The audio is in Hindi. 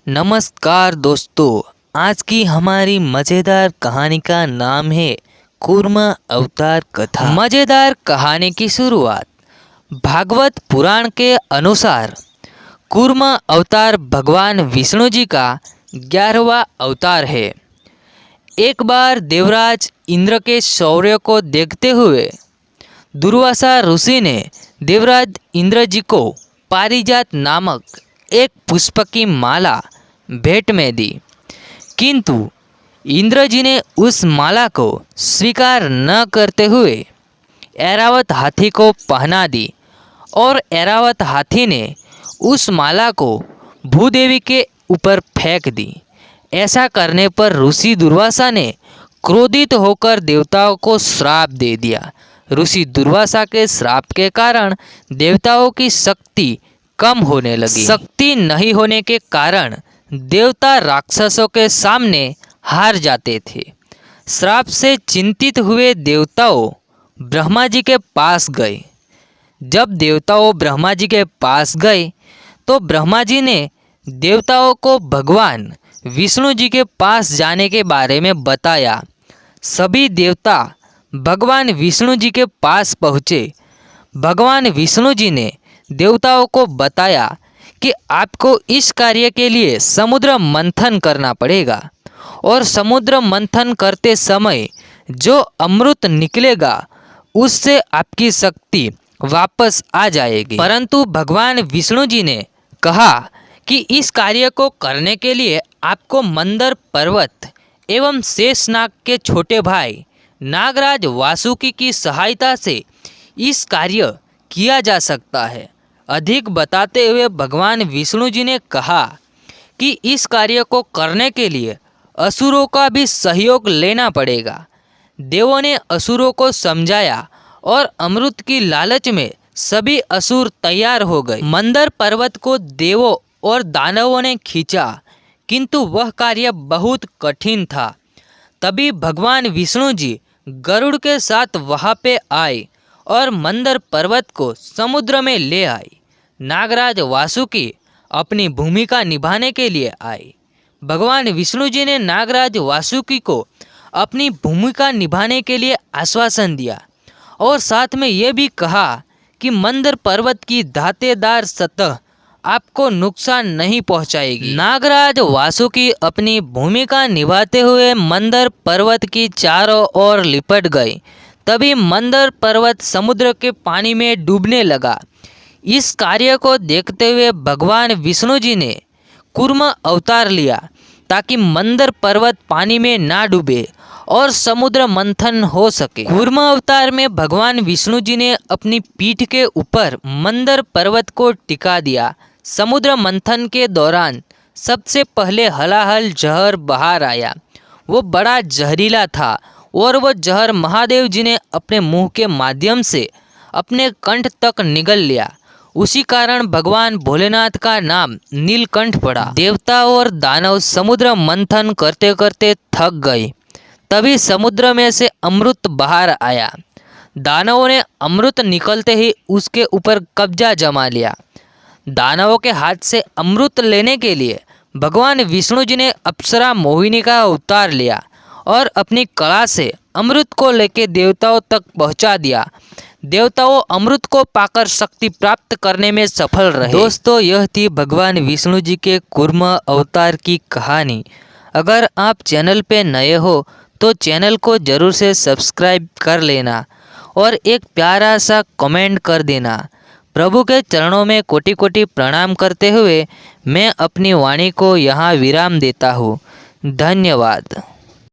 नमस्कार दोस्तों, आज की हमारी मज़ेदार कहानी का नाम है कूर्म अवतार कथा। मज़ेदार कहानी की शुरुआत भागवत पुराण के अनुसार कूर्म अवतार भगवान विष्णु जी का 11वां अवतार है। एक बार देवराज इंद्र के शौर्य को देखते हुए दुर्वासा ऋषि ने देवराज इंद्र जी को पारिजात नामक एक पुष्प की माला भेंट में दी, किंतु इंद्र जी ने उस माला को स्वीकार न करते हुए ऐरावत हाथी को पहना दी और ऐरावत हाथी ने उस माला को भूदेवी के ऊपर फेंक दी। ऐसा करने पर ऋषि दुर्वासा ने क्रोधित होकर देवताओं को श्राप दे दिया। ऋषि दुर्वासा के श्राप के कारण देवताओं की शक्ति कम होने लगी। शक्ति नहीं होने के कारण देवता राक्षसों के सामने हार जाते थे। श्राप से चिंतित हुए देवताओं ब्रह्मा जी के पास गए। जब देवताओं ब्रह्मा जी के पास गए तो ब्रह्मा जी ने देवताओं को भगवान विष्णु जी के पास जाने के बारे में बताया। सभी देवता भगवान विष्णु जी के पास पहुँचे। भगवान विष्णु जी ने देवताओं को बताया कि आपको इस कार्य के लिए समुद्र मंथन करना पड़ेगा और समुद्र मंथन करते समय जो अमृत निकलेगा उससे आपकी शक्ति वापस आ जाएगी। परंतु भगवान विष्णु जी ने कहा कि इस कार्य को करने के लिए आपको मंदर पर्वत एवं शेषनाग के छोटे भाई नागराज वासुकी की सहायता से इस कार्य किया जा सकता है। अधिक बताते हुए भगवान विष्णु जी ने कहा कि इस कार्य को करने के लिए असुरों का भी सहयोग लेना पड़ेगा। देवों ने असुरों को समझाया और अमृत की लालच में सभी असुर तैयार हो गए। मंदर पर्वत को देवों और दानवों ने खींचा, किंतु वह कार्य बहुत कठिन था। तभी भगवान विष्णु जी गरुड़ के साथ वहाँ पे आए और मंदर पर्वत को समुद्र में ले आए। नागराज वासुकी अपनी भूमिका निभाने के लिए आए। भगवान विष्णु जी ने नागराज वासुकी को अपनी भूमिका निभाने के लिए आश्वासन दिया और साथ में ये भी कहा कि मंदर पर्वत की धातेदार सतह आपको नुकसान नहीं पहुंचाएगी। नागराज वासुकी अपनी भूमिका निभाते हुए मंदर पर्वत की चारों ओर लिपट गए। तभी मंदर पर्वत समुद्र के पानी में डूबने लगा। इस कार्य को देखते हुए भगवान विष्णु जी ने कूर्म अवतार लिया ताकि मंदर पर्वत पानी में ना डूबे और समुद्र मंथन हो सके। कूर्म अवतार में भगवान विष्णु जी ने अपनी पीठ के ऊपर मंदर पर्वत को टिका दिया। समुद्र मंथन के दौरान सबसे पहले हलाहल जहर बाहर आया। वो बड़ा जहरीला था और वो जहर महादेव जी ने अपने मुंह के माध्यम से अपने कंठ तक निगल लिया। उसी कारण भगवान भोलेनाथ का नाम नीलकंठ पड़ा। देवता और दानव समुद्र मंथन करते करते थक गए। तभी समुद्र में से अमृत बाहर आया। दानवों ने अमृत निकलते ही उसके ऊपर कब्जा जमा लिया। दानवों के हाथ से अमृत लेने के लिए भगवान विष्णु जी ने अप्सरा मोहिनी का अवतार लिया और अपनी कला से अमृत को लेकर देवताओं तक पहुंचा दिया। देवताओं अमृत को पाकर शक्ति प्राप्त करने में सफल रहे। दोस्तों, यह थी भगवान विष्णु जी के कूर्म अवतार की कहानी। अगर आप चैनल पे नए हो तो चैनल को ज़रूर से सब्सक्राइब कर लेना और एक प्यारा सा कमेंट कर देना। प्रभु के चरणों में कोटि कोटि प्रणाम करते हुए मैं अपनी वाणी को यहाँ विराम देता हूँ। धन्यवाद।